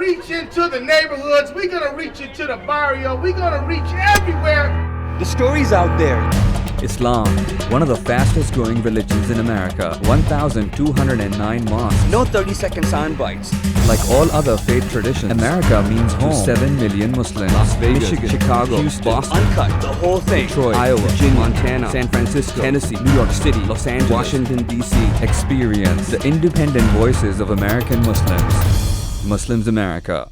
reach into the neighborhoods. We're going to reach into the barrio. We're going to reach everywhere. The story's out there. Islam, one of the fastest growing religions in America, 1,209 mosques. No 30-second sound bites. Like all other faith traditions, America means home to 7 million Muslims. Las Vegas, Michigan, Chicago, Houston, Boston, uncut, the whole thing. Detroit, Iowa, Virginia, Montana, San Francisco, Tennessee, New York City, Los Angeles, Washington, D.C. Experience the independent voices of American Muslims. Muslims America.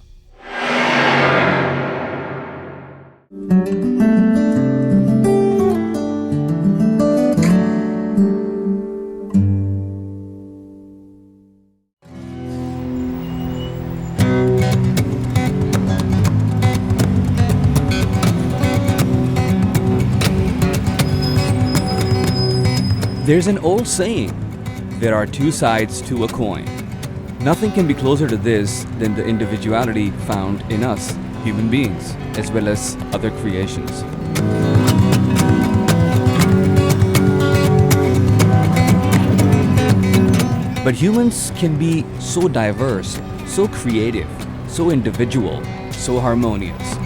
There's an old saying, there are two sides to a coin. Nothing can be closer to this than the individuality found in us, human beings, as well as other creations. But humans can be so diverse, so creative, so individual, so harmonious.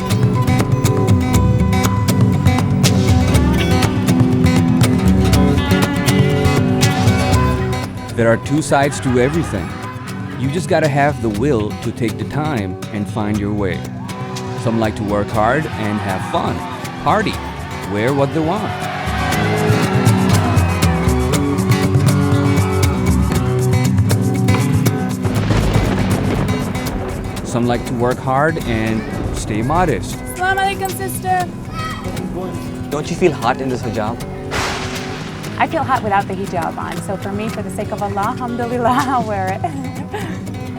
There are two sides to everything. You just gotta have the will to take the time and find your way. Some like to work hard and have fun, party, wear what they want. Some like to work hard and stay modest. Assalamu alaikum, sister. Don't you feel hot in this hijab? I feel hot without the hijab on, so for me, for the sake of Allah, alhamdulillah, I'll wear it.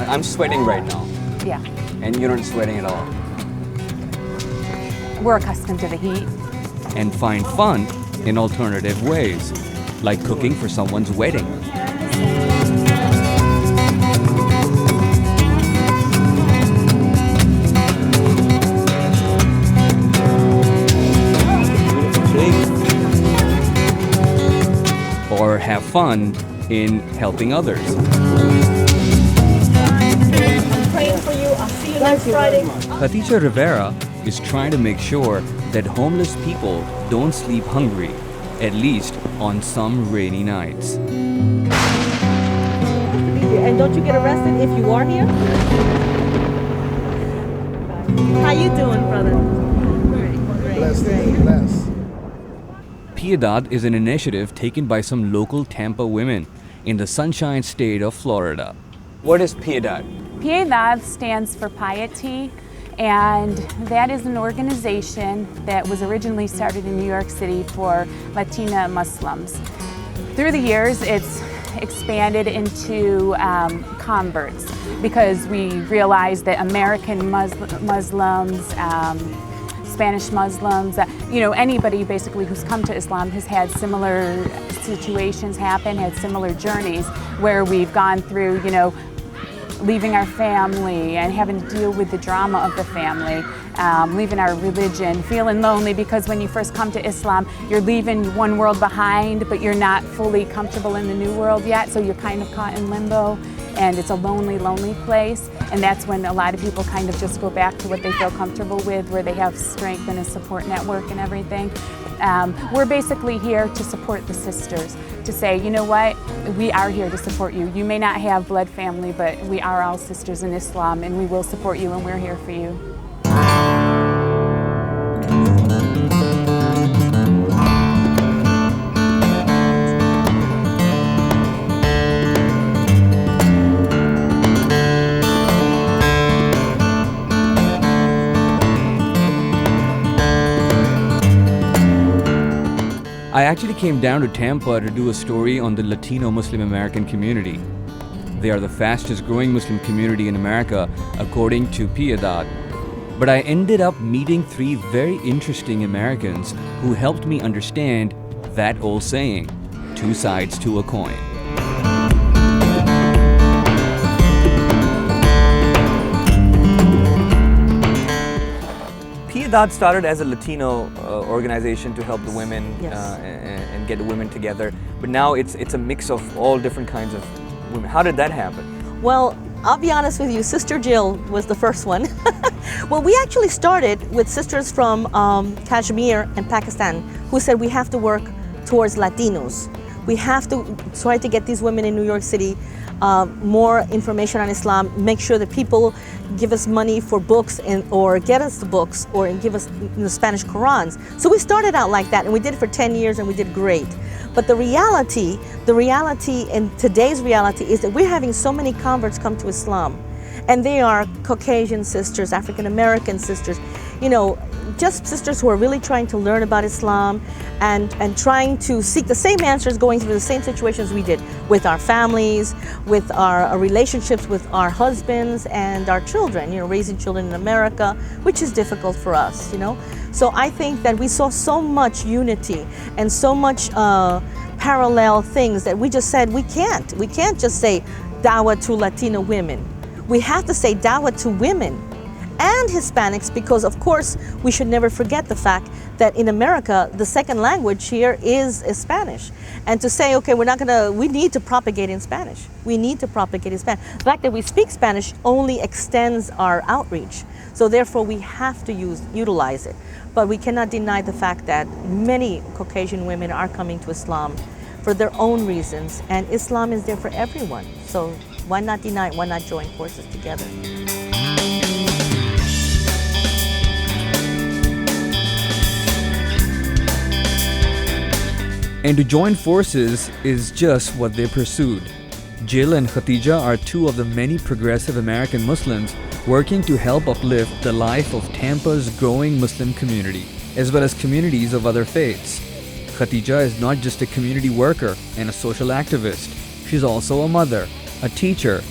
I'm sweating right now. Yeah, And you're not sweating at all. we're accustomed to the heat. And find fun in alternative ways, like cooking for someone's wedding. Or have fun in helping others. I'm praying for you. I'll see you next Friday. Khadija Rivera is trying to make sure that homeless people don't sleep hungry, at least on some rainy nights. And don't you get arrested if you are here? How you doing, brother? Bless. Piedad is an initiative taken by some local Tampa women in the Sunshine State of Florida. What is Piedad? Piedad stands for piety, and that is an organization that was originally started in New York City for Latina Muslims. Through the years, it's expanded into converts because we realized that American Muslims, Spanish Muslims, anybody basically who's come to Islam has had similar situations happen, had similar journeys where we've gone through, leaving our family and having to deal with the drama of the family, leaving our religion, feeling lonely because when you first come to Islam, you're leaving one world behind, but you're not fully comfortable in the new world yet, so you're kind of caught in limbo. And it's a lonely, lonely place. And that's when a lot of people kind of just go back to what they feel comfortable with, where they have strength and a support network and everything. We're basically here to support the sisters, to say, you know what, we are here to support you. You may not have blood family, but we are all sisters in Islam, and we will support you, and we're here for you. I actually came down to Tampa to do a story on the Latino Muslim American community. They are the fastest growing Muslim community in America, according to Piedad. But I ended up meeting 3 very interesting Americans who helped me understand that old saying, two sides to a coin. Piedad started as a Latino organization to help the women Yes. and get the women together, but now it's a mix of all different kinds of women. How did that happen? Well, I'll be honest with you, Sister Jill was the first one. Well, we actually started with sisters from Kashmir and Pakistan who said we have to work towards Latinos. We have to try to get these women in New York City more information on Islam, make sure that people give us money for books or get us the books or give us Spanish Qurans. So we started out like that and we did it for 10 years and we did great. But the reality and today's reality is that we're having so many converts come to Islam. And they are Caucasian sisters, African American sisters, you know, just sisters who are really trying to learn about Islam and trying to seek the same answers, going through the same situations we did with our families, with our relationships with our husbands and our children, you know, raising children in America, which is difficult for us, you know. So I think that we saw so much unity and so much parallel things that we just said we can't just say dawah to Latino women. We have to say dawah to women and Hispanics, because of course we should never forget the fact that in America the second language here is Spanish, and to say, okay, we need to propagate in Spanish. We need to propagate in Spanish. The fact that we speak Spanish only extends our outreach, so therefore we have to utilize it. But we cannot deny the fact that many Caucasian women are coming to Islam for their own reasons, and Islam is there for everyone. So why not deny it? Why not join forces together? And to join forces is just what they pursued. Jill and Khatija are two of the many progressive American Muslims working to help uplift the life of Tampa's growing Muslim community, as well as communities of other faiths. Khatija is not just a community worker and a social activist. She's also a mother, a teacher,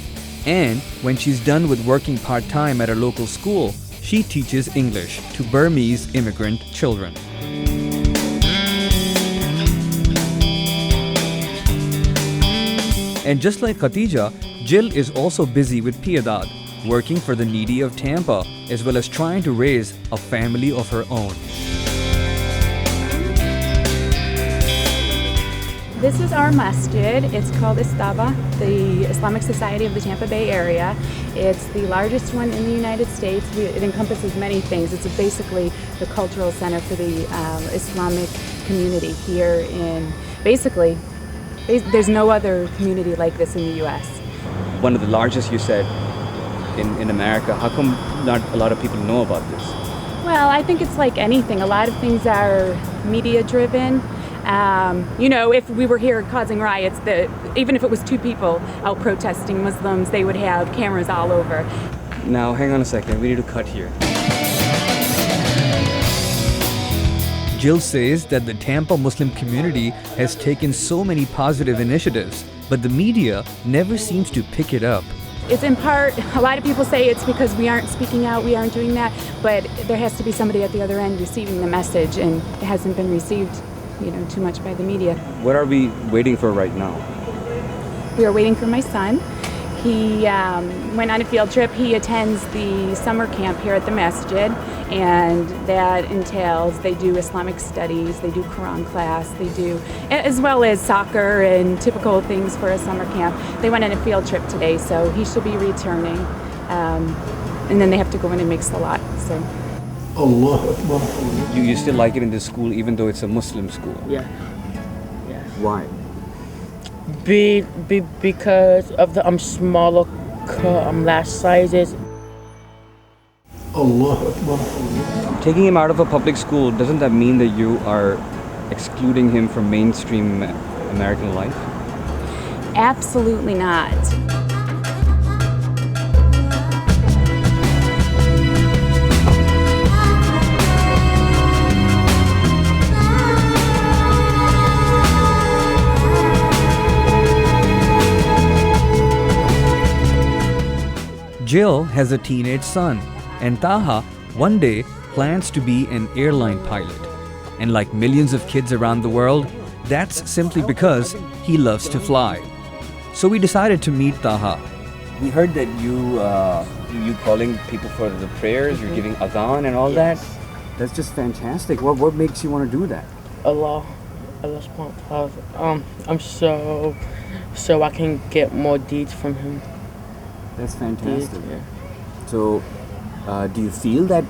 and when she's done with working part-time at a local school, she teaches English to Burmese immigrant children. And just like Khatija, Jill is also busy with Piedad, working for the needy of Tampa, as well as trying to raise a family of her own. This is our masjid. It's called Istaba, the Islamic Society of the Tampa Bay area. It's the largest one in the United States. It encompasses many things. It's basically the cultural center for the Islamic community here in, basically, there's no other community like this in the U.S. One of the largest, you said, in America. How come not a lot of people know about this? Well, I think it's like anything. A lot of things are media driven. You know, if we were here causing riots, even if it was two people out protesting Muslims, they would have cameras all over. Now, hang on a second. We need to cut here. Jill says that the Tampa Muslim community has taken so many positive initiatives, but the media never seems to pick it up. It's in part, a lot of people say it's because we aren't speaking out, we aren't doing that, but there has to be somebody at the other end receiving the message, and it hasn't been received, you know, too much by the media. What are we waiting for right now? We are waiting for my son. He went on a field trip. He attends the summer camp here at the masjid, and that entails, they do Islamic studies, they do Quran class, they do, as well as soccer and typical things for a summer camp. They went on a field trip today, so he should be returning. And then they have to go in and make salat. So. Allah Akbar. You still like it in this school even though it's a Muslim school? Yeah. Yeah. Why? Because of the smaller class sizes. Allah Akbar. Taking him out of a public school, doesn't that mean that you are excluding him from mainstream American life? Absolutely not. Jill has a teenage son, and Taha one day plans to be an airline pilot. And like millions of kids around the world, that's simply because he loves to fly. So we decided to meet Taha. We heard that you calling people for the prayers, you're giving adhan and all that. That's just fantastic. What makes you want to do that? Allah subhanahu wa ta'ala. I'm so I can get more deeds from him. That's did. fantastic. Yeah. So, do you feel that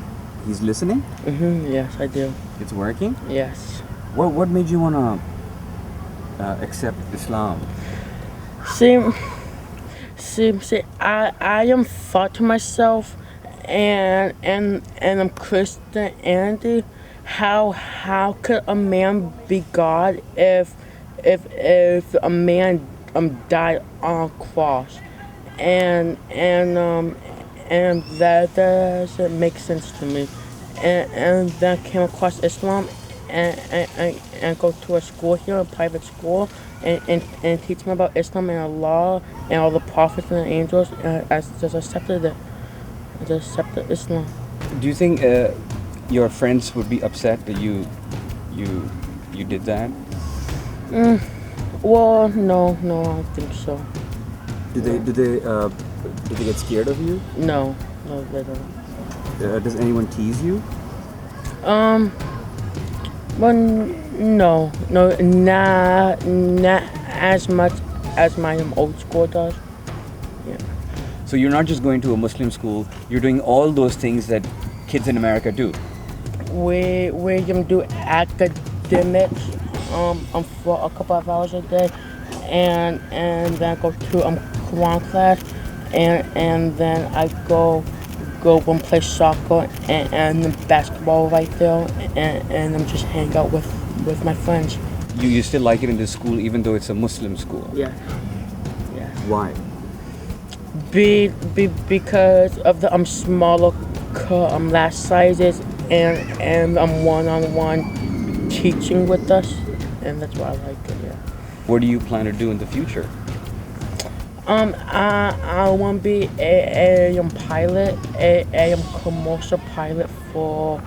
he's listening? Yes, I do. It's working? Yes. What made you want to accept Islam? See, I am thought to myself, and I'm Christianity. How could a man be God if a man died on a cross, and that doesn't make sense to me, and then I came across Islam, and go to a school here, a private school, and teach me about Islam and Allah and all the prophets and the angels. I just accepted it. I just accepted Islam. Do you think your friends would be upset that you did that? Well, no, I don't think so. Did they get scared of you? No, they don't. Does anyone tease you? Well, no, not as much as my old school does. Yeah. So you're not just going to a Muslim school, you're doing all those things that kids in America do. We do academics for a couple of hours a day, and then go to Quran class, and then I go and play soccer and basketball right there, and I'm just hang out with my friends. You still like it in this school even though it's a Muslim school? Yeah. Why? Because of the smaller class sizes, and one-on-one teaching with us, and that's why I like it. Yeah. What do you plan to do in the future? I want to be a pilot, a commercial pilot for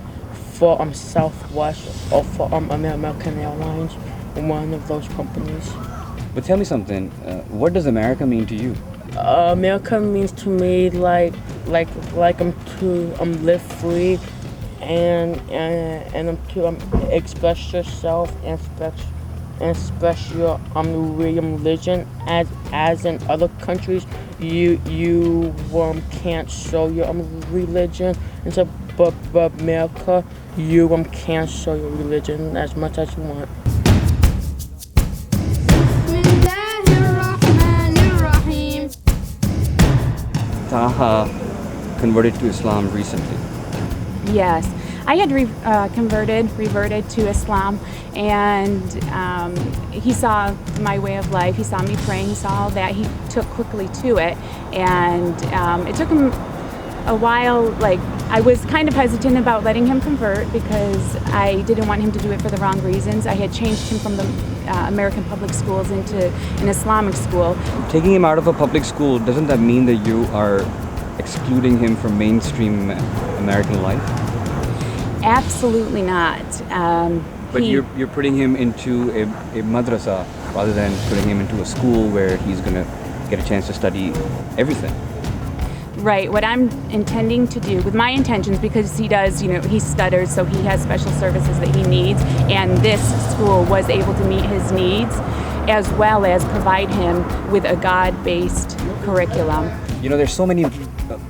Southwest or for American Airlines, one of those companies. But tell me something, what does America mean to you? America means to me like I'm live free, and I'm to express yourself and express your religion, as in other countries you can't show your religion, and so but America you can't show your religion as much as you want. Taha converted to Islam recently. Yes, I had reverted to Islam, and he saw my way of life. He saw me praying. He saw that. He took quickly to it, and it took him a while. Like, I was kind of hesitant about letting him convert because I didn't want him to do it for the wrong reasons. I had changed him from the American public schools into an Islamic school. Taking him out of a public school, doesn't that mean that you are excluding him from mainstream American life? Absolutely not. But you're putting him into a madrasa rather than putting him into a school where he's going to get a chance to study everything. Right. What I'm intending to do, with my intentions, because he does, he stutters, so he has special services that he needs, and this school was able to meet his needs, as well as provide him with a God-based curriculum. There's so many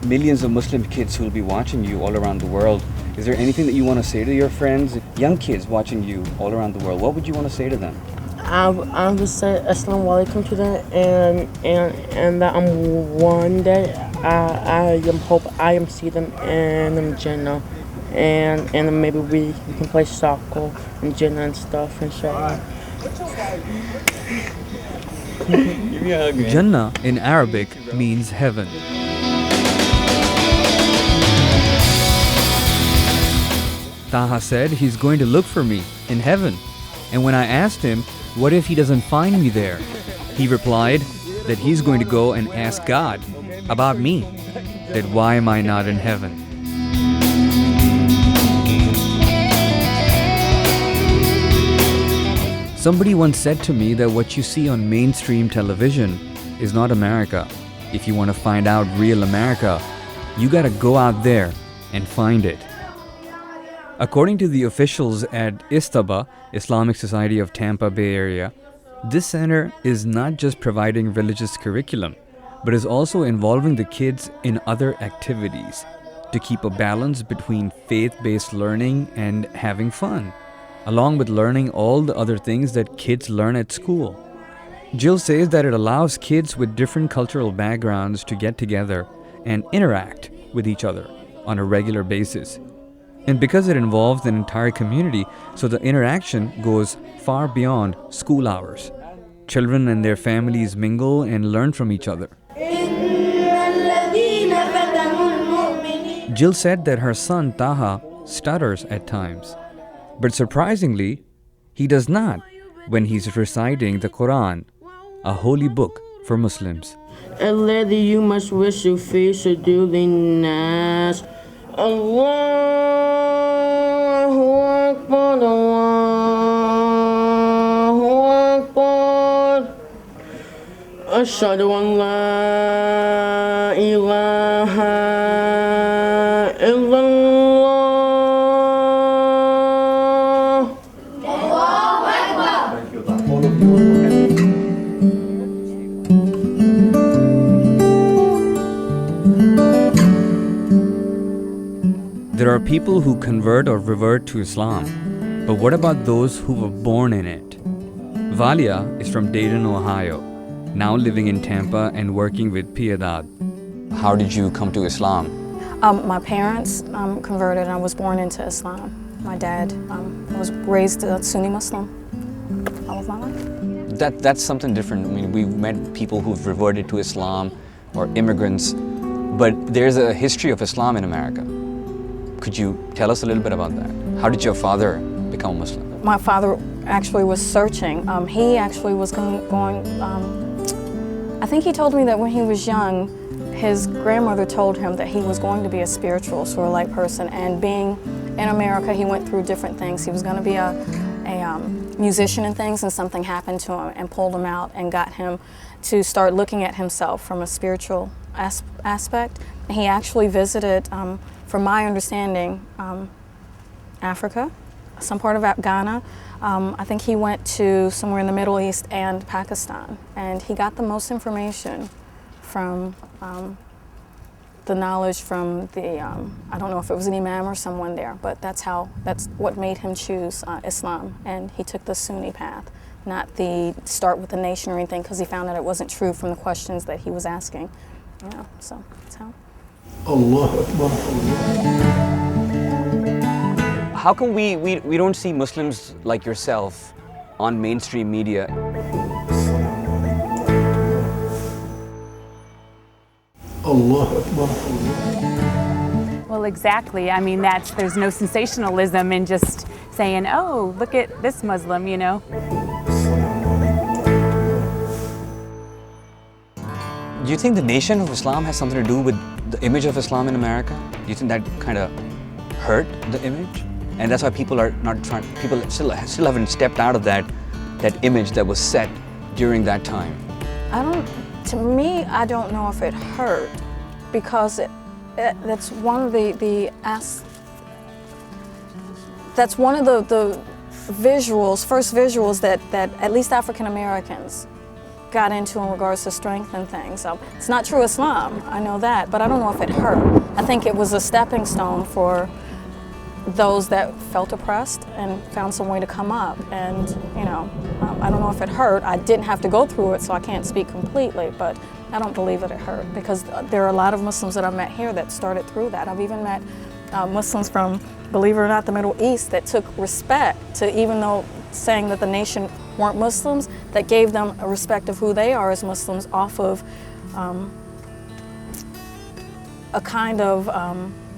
millions of Muslim kids who will be watching you all around the world. Is there anything that you want to say to your friends, young kids watching you all around the world? What would you want to say to them? I would say Assalamu alaikum to them, and that one day I hope I see them in Jannah, and maybe we can play soccer in Jannah and stuff, inshallah. Give me a hug, man. Jannah in Arabic means heaven. Taha said he's going to look for me in heaven. And when I asked him, what if he doesn't find me there? He replied that he's going to go and ask God about me, that why am I not in heaven? Somebody once said to me that what you see on mainstream television is not America. If you want to find out real America, you gotta go out there and find it. According to the officials at Istaba, Islamic Society of Tampa Bay Area, this center is not just providing religious curriculum, but is also involving the kids in other activities to keep a balance between faith-based learning and having fun, along with learning all the other things that kids learn at school. Jill says that it allows kids with different cultural backgrounds to get together and interact with each other on a regular basis. And because it involves an entire community, so the interaction goes far beyond school hours. Children and their families mingle and learn from each other. Jill said that her son Taha stutters at times, but surprisingly, he does not when he's reciting the Quran, a holy book for Muslims. الذي يوسوس في صدور الناس الله أكبر الله أكبر أشهد أن لا إله إلا الله. There are people who convert or revert to Islam, but what about those who were born in it? Valia is from Dayton, Ohio, now living in Tampa and working with Piedad. How did you come to Islam? My parents converted and I was born into Islam. My dad was raised a Sunni Muslim all of my life. That's something different. I mean, we've met people who've reverted to Islam or immigrants, but there's a history of Islam in America. Could you tell us a little bit about that? How did your father become a Muslim? My father actually was searching. He actually was going I think he told me that when he was young, his grandmother told him that he was going to be a spiritual sort of like person, and being in America, he went through different things. He was going to be a musician and things, and something happened to him and pulled him out and got him to start looking at himself from a spiritual aspect. He actually visited, from my understanding, Africa, some part of Ghana. I think he went to somewhere in the Middle East and Pakistan, and he got the most information from the knowledge from the, I don't know if it was an imam or someone there, but that's what made him choose Islam, and he took the Sunni path, not the start with the nation or anything, because he found that it wasn't true from the questions that he was asking, you know, so that's how. Allah Akbar. How come we don't see Muslims like yourself on mainstream media? Allah Akbar. Well, exactly. I mean, there's no sensationalism in just saying, oh, look at this Muslim, you know. Do you think the Nation of Islam has something to do with the image of Islam in America? Do you think that kind of hurt the image? And that's why people are not trying, people still haven't stepped out of that image that was set during that time. To me, I don't know if it hurt, because that's one of the first visuals that at least African Americans got into in regards to strength and things. So it's not true Islam, I know that, but I don't know if it hurt. I think it was a stepping stone for those that felt oppressed and found some way to come up. And, you know, I don't know if it hurt. I didn't have to go through it, so I can't speak completely, but I don't believe that it hurt, because there are a lot of Muslims that I've met here that started through that. I've even met Muslims from, believe it or not, the Middle East that took respect to, even though saying that the nation weren't Muslims, that gave them a respect of who they are as Muslims off of a kind of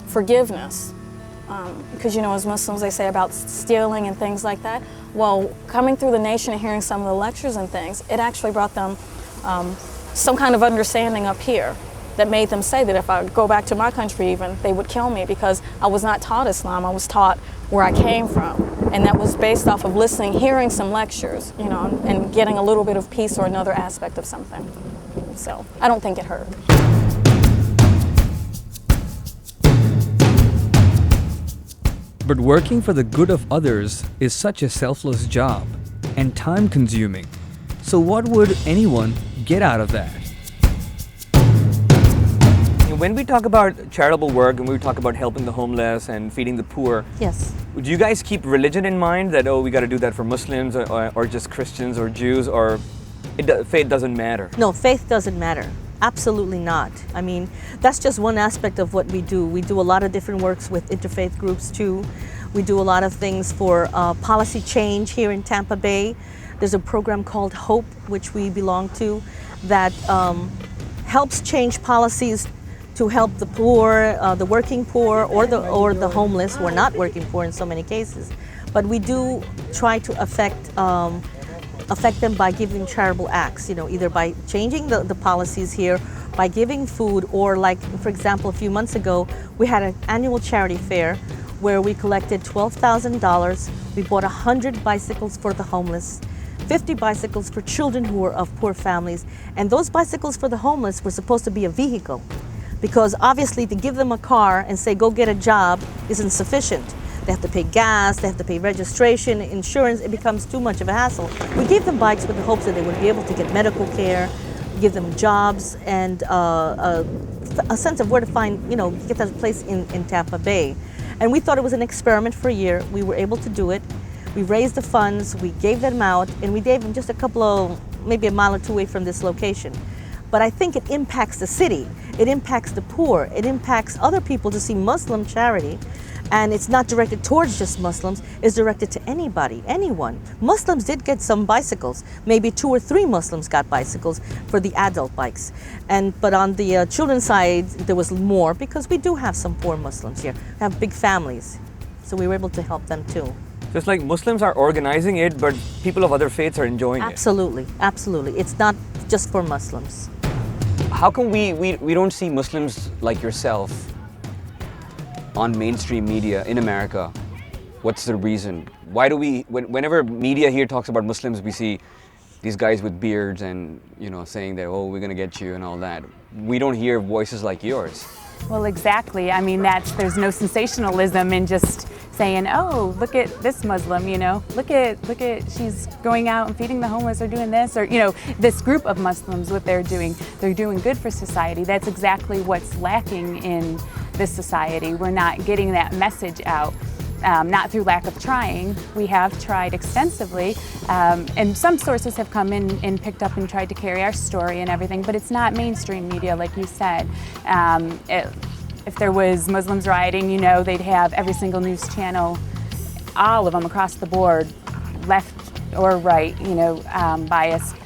forgiveness. Because, you know, as Muslims, they say about stealing and things like that. Well, coming through the nation and hearing some of the lectures and things, it actually brought them some kind of understanding up here that made them say that if I go back to my country even, they would kill me, because I was not taught Islam, I was taught where I came from. And that was based off of listening, hearing some lectures, you know, and getting a little bit of peace or another aspect of something. So I don't think it hurt. But working for the good of others is such a selfless job and time-consuming. So what would anyone get out of that? when we talk about charitable work and we talk about helping the homeless and feeding the poor, Yes. do you guys keep religion in mind that, oh, we got to do that for Muslims or just Christians or Jews, or faith doesn't matter? No, faith doesn't matter. Absolutely not. I mean, that's just one aspect of what we do. We do a lot of different works with interfaith groups too. We do a lot of things for policy change here in Tampa Bay. There's a program called HOPE, which we belong to, that helps change policies to help the poor, the working poor, or the homeless who are not working poor in so many cases. But we do try to affect them by giving charitable acts, you know, either by changing the policies here, by giving food, or like, for example, a few months ago, we had an annual charity fair where we collected $12,000. We bought 100 bicycles for the homeless, 50 bicycles for children who were of poor families, and those bicycles for the homeless were supposed to be a vehicle, because obviously to give them a car and say, go get a job isn't sufficient. They have to pay gas, they have to pay registration, insurance, it becomes too much of a hassle. We gave them bikes with the hopes that they would be able to get medical care, give them jobs, and a sense of where to find, you know, get that place in Tampa Bay. And we thought it was an experiment for a year. We were able to do it. We raised the funds, we gave them out, and we gave them just a couple of, maybe a mile or two away from this location. But I think it impacts the city. It impacts the poor. It impacts other people to see Muslim charity. And it's not directed towards just Muslims, it's directed to anybody, anyone. Muslims did get some bicycles. Maybe 2 or 3 Muslims got bicycles for the adult bikes. But on the children's side, there was more, because we do have some poor Muslims here, have big families. So we were able to help them too. Just like Muslims are organizing it, but people of other faiths are enjoying Absolutely, absolutely. It's not just for Muslims. it. How come we don't see Muslims like yourself on mainstream media in America? What's the reason? Why do we, whenever media here talks about Muslims, we see these guys with beards and, you know, saying that, oh, we're gonna get you and all that. We don't hear voices like yours. Well, exactly. I mean, there's no sensationalism in just saying, oh, look at this Muslim, you know, look at, she's going out and feeding the homeless or doing this, or, you know, this group of Muslims, what they're doing good for society. That's exactly what's lacking in this society. We're not getting that message out. Not through lack of trying. We have tried extensively, and some sources have come in and picked up and tried to carry our story and everything, but it's not mainstream media, like you said. If there was Muslims rioting, you know, they'd have every single news channel, all of them across the board, left or right, you know, biased,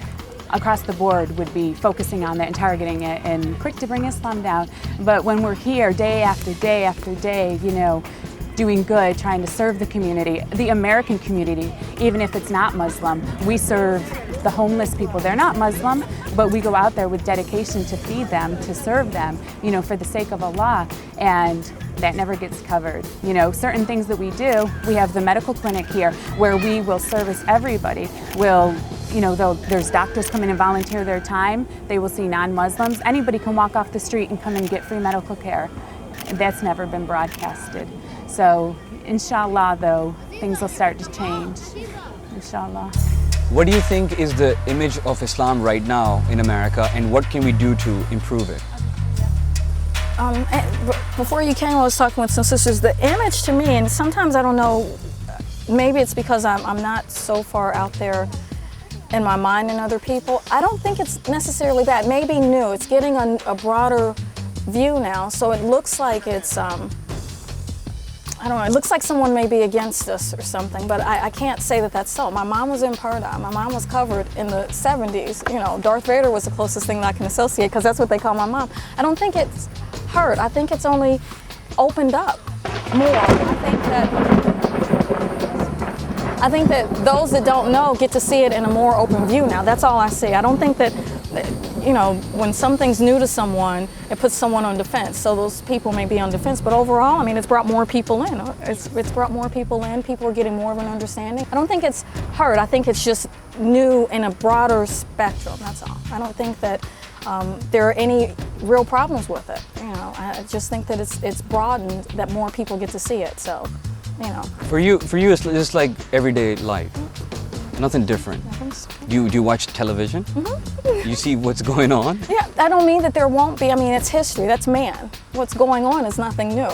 across the board would be focusing on that and targeting it and quick to bring Islam down. But when we're here day after day after day, you know, doing good, trying to serve the community, the American community, even if it's not Muslim. We serve the homeless people. They're not Muslim, but we go out there with dedication to feed them, to serve them, you know, for the sake of Allah, and that never gets covered. You know, certain things that we do, we have the medical clinic here where we will service everybody. You know, there's doctors come in and volunteer their time. They will see non-Muslims. Anybody can walk off the street and come and get free medical care. That's never been broadcasted. So, inshallah, though, things will start to change, inshallah. What do you think is the image of Islam right now in America, and what can we do to improve it? Before you came, I was talking with some sisters. The image to me, and sometimes I don't know, maybe it's because I'm not so far out there in my mind than other people. I don't think it's necessarily that. Maybe new. It's getting a broader view now, so it looks like it's I don't know, it looks like someone may be against us or something, but I can't say that that's so. My mom was in Purdah. My mom was covered in the 70s. You know, Darth Vader was the closest thing that I can associate, because that's what they call my mom. I don't think it's hurt. I think it's only opened up more. I think that those that don't know get to see it in a more open view now. That's all I see. I don't think that, you know, when something's new to someone, it puts someone on defense. So those people may be on defense, but overall, I mean, it's brought more people in. It's brought more people in. People are getting more of an understanding. I don't think it's hurt. I think it's just new in a broader spectrum, that's all. I don't think that there are any real problems with it. You know, I just think that it's broadened, that more people get to see it, so, you know. For you, it's just like everyday life. Nothing different. Nothing's- Do you watch television? You see what's going on? Yeah, I don't mean that there won't be. I mean, it's history. That's man. What's going on is nothing new.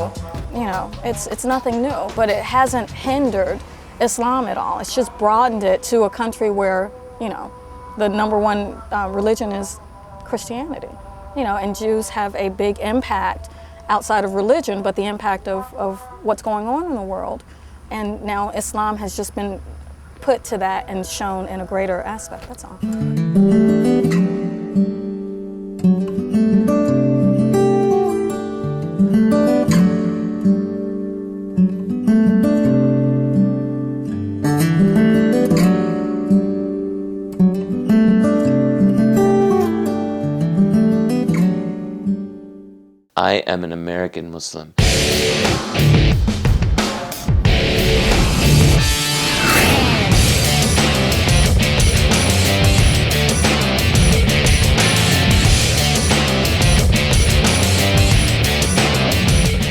You know, it's nothing new. But it hasn't hindered Islam at all. It's just broadened it to a country where, you know, the number one religion is Christianity. You know, and Jews have a big impact outside of religion, but the impact of what's going on in the world. And now Islam has just been put to that and shown in a greater aspect. That's all. I am an American Muslim.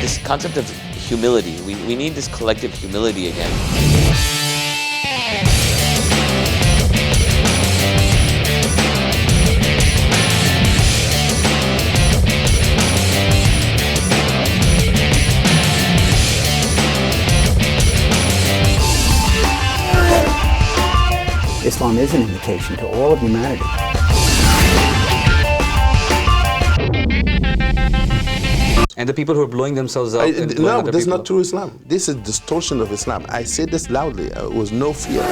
This concept of humility, we need this collective humility again. Islam is an invitation to all of humanity. And the people who are blowing themselves up. And blowing No, other that's people not true Islam. This is distortion of Islam. I say this loudly, with no fear.